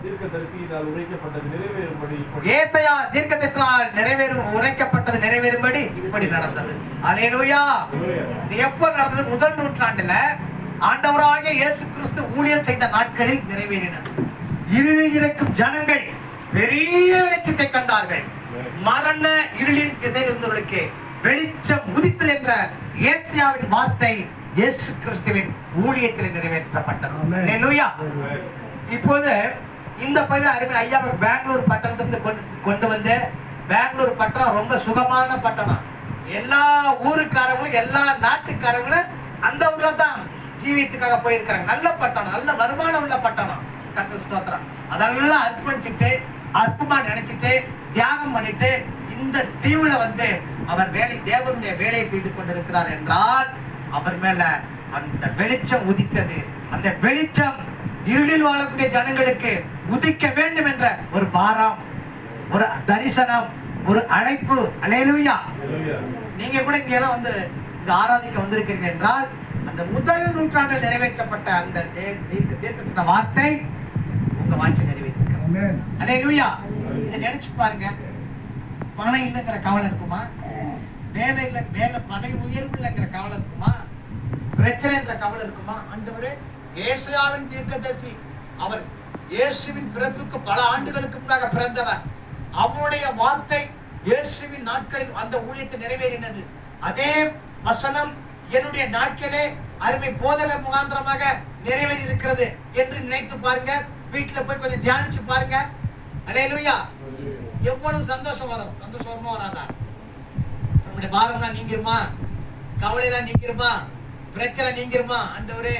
தீர்க்கதரிசியினால் உரைக்கப்பட்டது நிறைவேறும்படி ஏசாயா தீர்க்கதரிசியினால் உரைக்கப்பட்டது நிறைவேறும்படி இப்படி நடந்தது. அல்லேலூயா. இது எப்ப நடந்தது? முதல் நூற்றாண்டுல ஆண்டவராகிய இயேசு கிறிஸ்து ஊழியம் செய்த நாட்களில் நிறைவேறினது. இருளில் இருக்கும் ஜனங்கள் பெரிய வெளிச்சத்தை கண்டார்கள். மரண இருளில் திசை இருந்தவர்களுக்கு வெளிச்சம் உதித்தது என்ற ஏசாயாவின் வார்த்தை இயேசு கிறிஸ்துவின் ஊழியத்தில் நிறைவேற்றப்பட்டது. அல்லேலூயா. இப்போது இந்த பகுதி அருமை ஐயா பெங்களூர் பட்டணத்திலிருந்து கொண்டு வந்து, பெங்களூர் பட்டணம் ரொம்ப சுகமான பட்டணம். எல்லா ஊருக்காரங்களும் எல்லா நாட்டுக்காரங்களும் அந்த ஊர்ல தான் ஜீவியத்துக்காக போயிருக்கிறாங்க. நல்ல பட்டணம், நல்ல வருமானம் உள்ள பட்டணம். கர்த்தர் ஸ்தோத்திரம். அதெல்லாம் அர்ப்பணிச்சுட்டு அற்புதமா நினைச்சிட்டு தியாகம் பண்ணிட்டு இந்த தீவுல வந்து அவர் தேவனுடைய வேலையை செய்து கொண்டிருக்கிறார் என்றால் அவர் மேல அந்த வெளிச்சம் உதித்தது. அந்த வெளிச்சம் இருளில் வாழக்கூடிய ஜனங்களுக்கு உதிக்க வேண்டும் என்ற ஒரு பாரம், ஒரு தரிசனம், ஒரு அழைப்பு. அல்லேலூயா. நீங்க கூட இங்க எல்லாம் வந்து இங்க ஆராதிக்க வந்திருக்கீங்க என்றால் அந்த முதல் நூற்றாண்டில் நிறைவேற்றப்பட்ட அந்த தீர்க்கதரிசன வார்த்தை உங்க வாழ்க்கையில் நிறைவேற்றிருக்கிறது. அல்லேலூயா. இதை நினைச்சு பாருங்க. பணம் இல்லைங்கிற கவலை இருக்குமா? வேலை இல்லை, வேலை பதவி உயர்வு இல்லைங்கிற கவலை இருக்குமா? பிரச்சனை என்ற கவலை இருக்குமா? ஆண்டவரே, ஏசாயாவின் தீர்க்கதரிசி அவர் இயேசுவின் பிறப்புக்கு பல ஆண்டுகளுக்கு முன்னாக பிறந்தவர். அவருடைய வார்த்தை இயேசுவின் நாட்களில் அந்த ஊழியத்தை நிறைவேறினது. அதே வசனம் என்னுடைய நாட்களே அருமை போதகர் முகாந்திரமாக நிறைவேறி இருக்கிறது என்று நினைத்து பாருங்க. வீட்டுல போய் கொஞ்சம் தியானிச்சு பாருங்க. அல்லேலூயா. எவ்வளவு சந்தோஷம் வரும். சந்தோஷம் வருமா வராதா? நம்முடைய பாரம்லாம் நீங்கிருமா? கவலைலாம் நீங்கிருமா? பிரச்சனை நீங்கிருமா? ஆண்டவரே